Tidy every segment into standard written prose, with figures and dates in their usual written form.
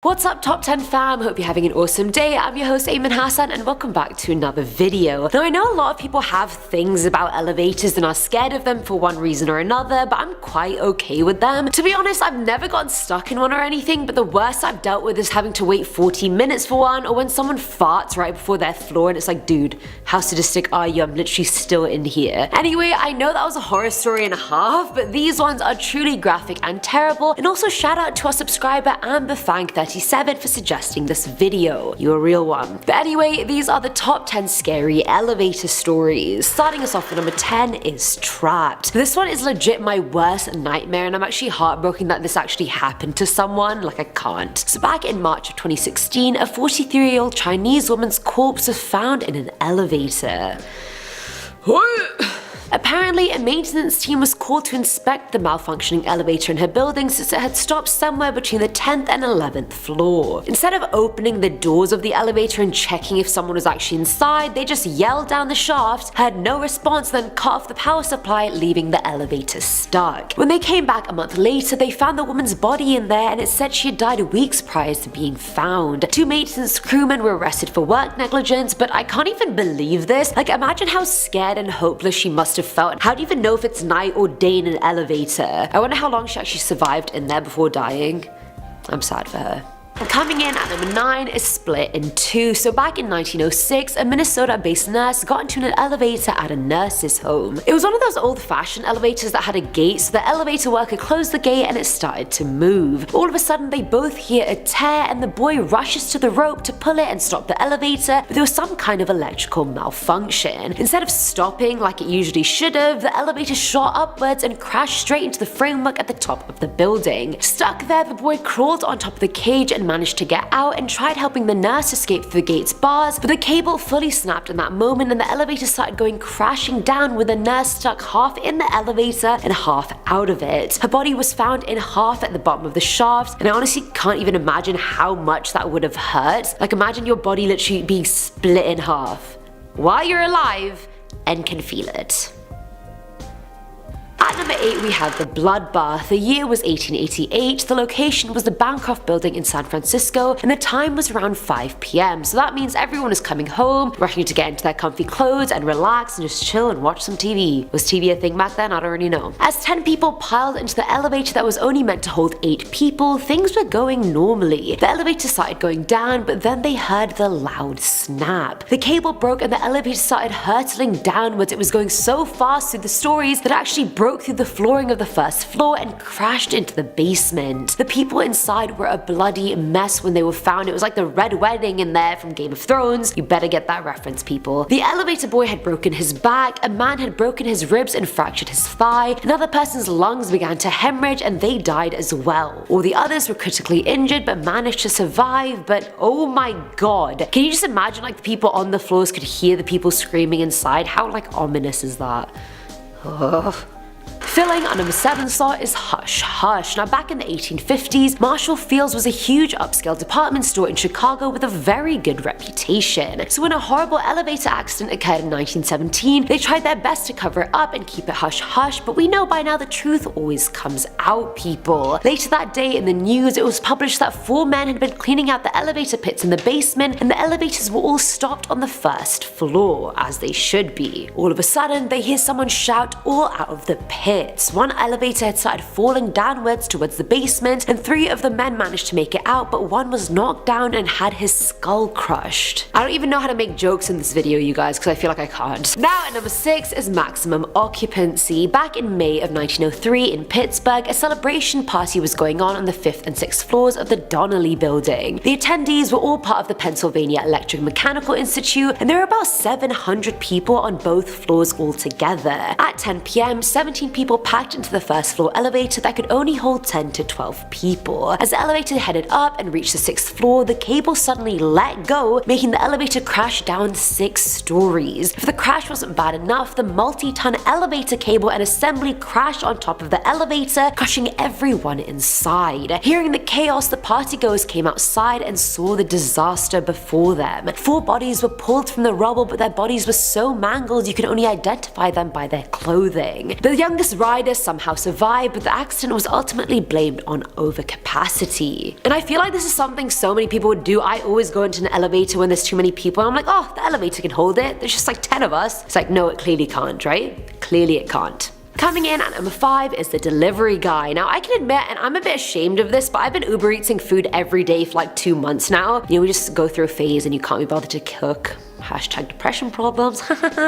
What's up Top 10 fam, hope you're having an awesome day. I'm your host Ayman Hassan and welcome back to another video. Now I know a lot of people have things about elevators and are scared of them for one reason or another, but I'm quite okay with them. To be honest, I've never gotten stuck in one or anything, but the worst I've dealt with is having to wait 40 minutes for one, or when someone farts right before their floor and it's like, dude, how sadistic are you? I'm literally still in here. Anyway, I know that was a horror story and a half, but these ones are truly graphic and terrible, and also shout out to our subscriber AmberFang37 for suggesting this video. You're a real one. But anyway, these are the top 10 scary elevator stories. Starting us off with number 10 is Trapped. This one is legit my worst nightmare, and I'm actually heartbroken that this actually happened to someone. Like, I can't. So back in March of 2016, a 43-year-old Chinese woman's corpse was found in an elevator. Apparently, a maintenance team was called to inspect the malfunctioning elevator in her building since it had stopped somewhere between the 10th and 11th floor. Instead of opening the doors of the elevator and checking if someone was actually inside, they just yelled down the shaft, had no response, then cut off the power supply, leaving the elevator stuck. When they came back a month later, they found the woman's body in there, and it said she had died weeks prior to being found. 2 maintenance crewmen were arrested for work negligence, but I can't even believe this. Like, imagine how scared and hopeless she must have felt. How do you even know if it's night or day in an elevator? I wonder how long she actually survived in there before dying. I'm sad for her. Coming in at number 9 is Split in Two. So back in 1906, a Minnesota-based nurse got into an elevator at a nurse's home. It was one of those old-fashioned elevators that had a gate, so the elevator worker closed the gate and it started to move. All of a sudden, they both hear a tear and the boy rushes to the rope to pull it and stop the elevator, but there was some kind of electrical malfunction. Instead of stopping like it usually should have, the elevator shot upwards and crashed straight into the framework at the top of the building. Stuck there, the boy crawled on top of the cage and managed to get out and tried helping the nurse escape through the gate's bars, but the cable fully snapped in that moment and the elevator started going crashing down with the nurse stuck half in the elevator and half out of it. Her body was found in half at the bottom of the shaft, and I honestly can't even imagine how much that would have hurt. Like, imagine your body literally being split in half while you're alive and can feel it. At number 8 we have the Bloodbath. The year was 1888, the location was the Bancroft building in San Francisco, and the time was around 5 PM, so that means everyone is coming home, rushing to get into their comfy clothes and relax and just chill and watch some TV. Was TV a thing back then? I don't really know. As 10 people piled into the elevator that was only meant to hold 8 people, things were going normally. The elevator started going down, but then they heard the loud snap. The cable broke and the elevator started hurtling downwards. It was going so fast through the stories that it actually broke through the flooring of the first floor and crashed into the basement. The people inside were a bloody mess when they were found. It was like the Red Wedding in there from Game of Thrones. You better get that reference, people. The elevator boy had broken his back, a man had broken his ribs and fractured his thigh, another person's lungs began to hemorrhage and they died as well. All the others were critically injured but managed to survive, but oh my god. Can you just imagine, like, the people on the floors could hear the people screaming inside? How, like, ominous is that? Ugh. Filling on number 7 slot is Hush Hush. Now back in the 1850s, Marshall Field's was a huge upscale department store in Chicago with a very good reputation. So when a horrible elevator accident occurred in 1917, they tried their best to cover it up and keep it hush hush, but we know by now the truth always comes out, people. Later that day in the news, it was published that 4 men had been cleaning out the elevator pits in the basement, and the elevators were all stopped on the first floor, as they should be. All of a sudden, they hear someone shout all out of the pit. One elevator had started falling downwards towards the basement, and 3 of the men managed to make it out, but one was knocked down and had his skull crushed. I don't even know how to make jokes in this video, you guys, because I feel like I can't. Now at number 6 is Maximum Occupancy. Back in May of 1903 in Pittsburgh, a celebration party was going on the 5th and 6th floors of the Donnelly building. The attendees were all part of the Pennsylvania Electromechanical Institute, and there were about 700 people on both floors altogether. At 10 PM, 17 people packed into the first floor elevator that could only hold 10 to 12 people. As the elevator headed up and reached the 6th floor, the cable suddenly let go, making the elevator crash down 6 stories. If the crash wasn't bad enough, the multi-ton elevator cable and assembly crashed on top of the elevator, crushing everyone inside. Hearing the chaos, the partygoers came outside and saw the disaster before them. 4 bodies were pulled from the rubble, but their bodies were so mangled you could only identify them by their clothing. The youngest riders somehow survived, but the accident was ultimately blamed on overcapacity. And I feel like this is something so many people would do. I always go into an elevator when there's too many people and I'm like, oh, the elevator can hold it. There's just like 10 of us. It's like, no, it clearly can't, right? Clearly it can't. Coming in at number 5 is the delivery guy. Now I can admit, and I'm a bit ashamed of this, but I've been Uber Eatsing food every day for like 2 months now. You know, we just go through a phase and you can't be bothered to cook. Hashtag depression problems.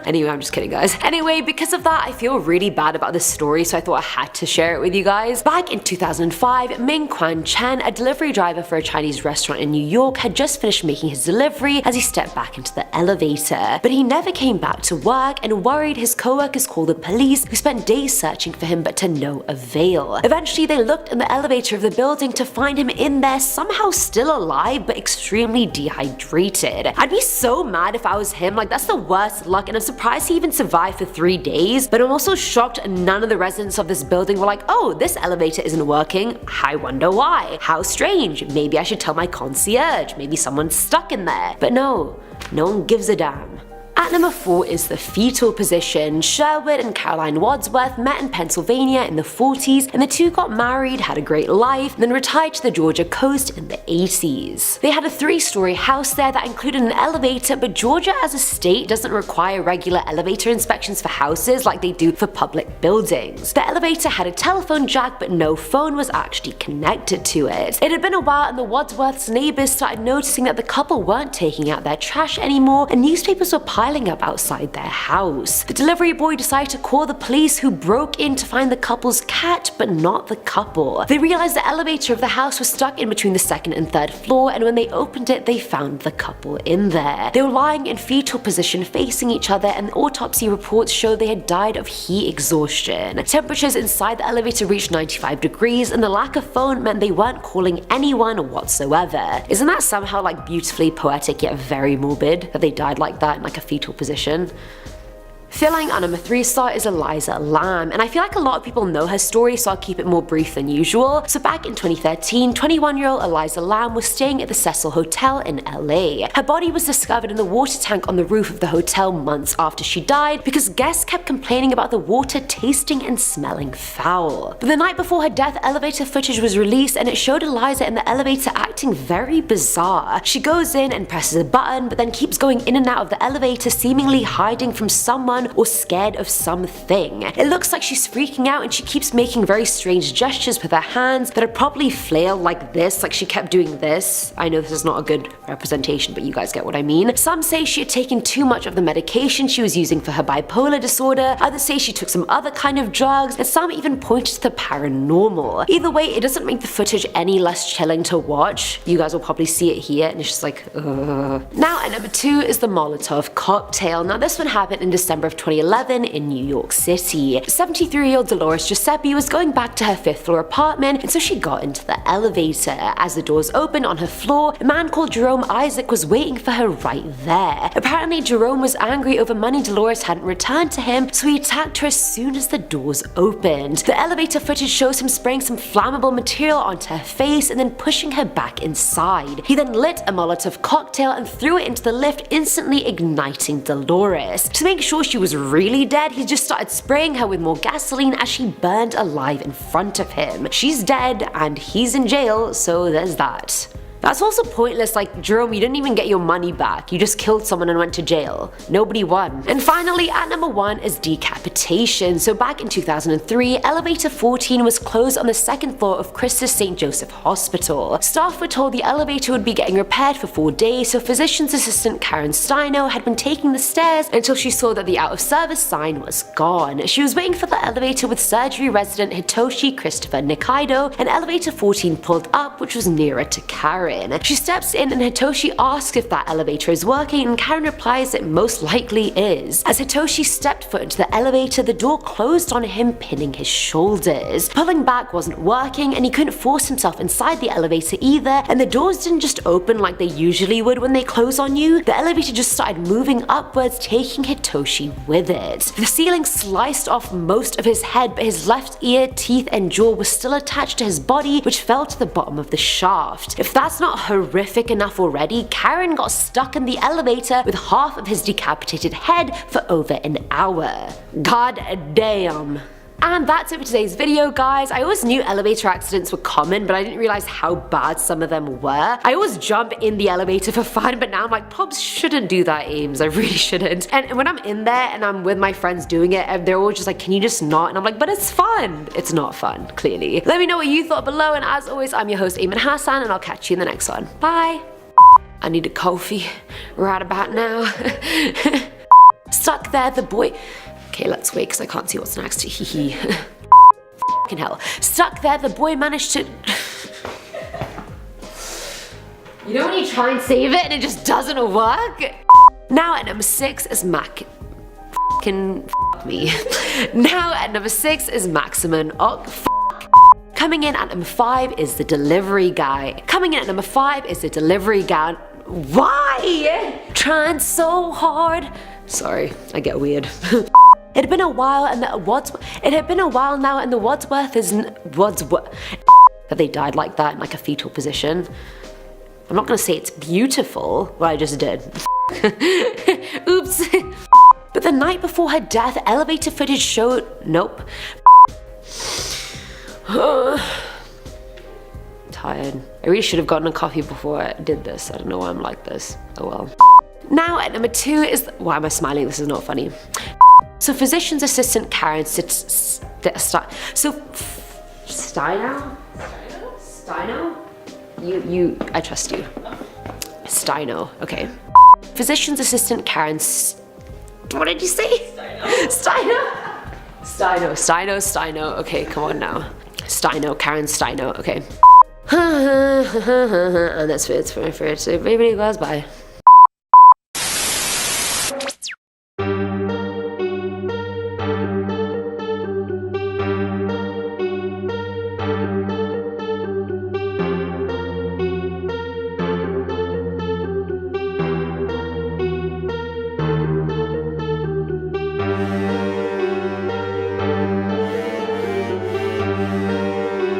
Anyway, I'm just kidding, guys. Anyway, because of that, I feel really bad about this story, so I thought I had to share it with you guys. Back in 2005, Ming Quan Chen, a delivery driver for a Chinese restaurant in New York, had just finished making his delivery as he stepped back into the elevator. But he never came back to work, and worried, his co-workers called the police, who spent days searching for him but to no avail. Eventually, they looked in the elevator of the building to find him in there, somehow still alive but extremely dehydrated. I'd be so mad if I was him. Like, that's the worst luck, and I'm surprised he even survived for 3 days, but I'm also shocked none of the residents of this building were like, oh, this elevator isn't working, I wonder why, how strange, maybe I should tell my concierge, maybe someone's stuck in there. But no one gives a damn. At number 4 is the fetal position. Sherwood and Caroline Wadsworth met in Pennsylvania in the 40s, and the two got married, had a great life, and then retired to the Georgia coast in the 80s. They had a 3-story house there that included an elevator, but Georgia as a state doesn't require regular elevator inspections for houses like they do for public buildings. The elevator had a telephone jack, but no phone was actually connected to it. It had been a while, and the Wadsworths' neighbors started noticing that the couple weren't taking out their trash anymore, and newspapers were piling up outside their house. The delivery boy decided to call the police, who broke in to find the couple's cat, but not the couple. They realized the elevator of the house was stuck in between the 2nd and 3rd floor, and when they opened it, they found the couple in there. They were lying in fetal position facing each other, and autopsy reports showed they had died of heat exhaustion. Temperatures inside the elevator reached 95 degrees, and the lack of phone meant they weren't calling anyone whatsoever. Isn't that somehow like beautifully poetic yet very morbid, that they died like that in like a fetal position? Filling our number 3 slot is ELISA Lam, and I feel like a lot of people know her story, so I'll keep it more brief than usual. So back in 2013, 21-year-old ELISA Lam was staying at the Cecil Hotel in LA. Her body was discovered in the water tank on the roof of the hotel months after she died because guests kept complaining about the water tasting and smelling foul. But the night before her death, elevator footage was released, and it showed ELISA in the elevator acting very bizarre. She goes in and presses a button, but then keeps going in and out of the elevator, seemingly hiding from someone or scared of something. It looks like she's freaking out, and she keeps making very strange gestures with her hands that are probably flail like this, like she kept doing this. I know this is not a good representation, but you guys get what I mean. Some say she had taken too much of the medication she was using for her bipolar disorder, others say she took some other kind of drugs, and some even pointed to the paranormal. Either way, it doesn't make the footage any less chilling to watch. You guys will probably see it here, and it's just like, ugh. Now at number 2 is the Molotov cocktail. Now this one happened in December of 2011 in New York City. 73-year-old Dolores Giuseppe was going back to her 5th floor apartment, and so she got into the elevator. As the doors opened on her floor, a man called Jerome Isaac was waiting for her right there. Apparently Jerome was angry over money Dolores hadn't returned to him, so he attacked her as soon as the doors opened. The elevator footage shows him spraying some flammable material onto her face and then pushing her back inside. He then lit a Molotov cocktail and threw it into the lift, instantly igniting Dolores. To make sure she was really dead, he just started spraying her with more gasoline as she burned alive in front of him. She's dead and he's in jail, so there's that. That's also pointless. Like, Jerome, you didn't even get your money back. You just killed someone and went to jail. Nobody won. And finally, at number 1 is decapitation. So back in 2003, elevator 14 was closed on the 2nd floor of Christus St. Joseph Hospital. Staff were told the elevator would be getting repaired for 4 days, so physician's assistant Karen Steino had been taking the stairs until she saw that the out of service sign was gone. She was waiting for the elevator with surgery resident Hitoshi Christopher Nikaido, and elevator 14 pulled up, which was nearer to Karen. She steps in and Hitoshi asks if that elevator is working, and Karen replies it most likely is. As Hitoshi stepped foot into the elevator, the door closed on him, pinning his shoulders. Pulling back wasn't working, and he couldn't force himself inside the elevator either, and the doors didn't just open like they usually would when they close on you. The elevator just started moving upwards, taking Hitoshi with it. The ceiling sliced off most of his head, but his left ear, teeth, and jaw were still attached to his body, which fell to the bottom of the shaft. If that's not horrific enough already, Karen got stuck in the elevator with half of his decapitated head for over an hour. God damn. And that's it for today's video, guys. I always knew elevator accidents were common, but I didn't realize how bad some of them were. I always jump in the elevator for fun, but now I'm like, probs shouldn't do that, Ames. I really shouldn't. And when I'm in there and I'm with my friends doing it, they're always just like, can you just not? And I'm like, but it's fun. It's not fun, clearly. Let me know what you thought below, and as always, I'm your host, Eamon Hassan, and I'll catch you in the next one. Bye. I need a coffee right about now. Stuck there, the boy. Okay, let's wait because I can't see what's next. Hee hee. Fucking hell. Stuck there, the boy managed to. You know when you try and save it and it just doesn't work? Now at number 6 is Fucking me. Now at number 6 is Maximum. Oh, coming in at number 5 is the delivery guy. Coming in at number 5 is the delivery guy. Why? Trying so hard. Sorry, I get weird. It had been a while and the now and the Wadsworth that they died like that in like a fetal position. I'm not gonna say it's beautiful, what I just did. Oops. But the night before her death, elevator footage showed, nope. Tired. I really should have gotten a coffee before I did this. I don't know why I'm like this. Oh well. Now at number 2 is, why am I smiling? This is not funny. So physician's assistant Karen Steino? I trust you. Steino, okay. Physician's assistant Karen what did you say? Steino, okay, come on now. Karen Steino, okay. And that's it for it. So everybody goes bye.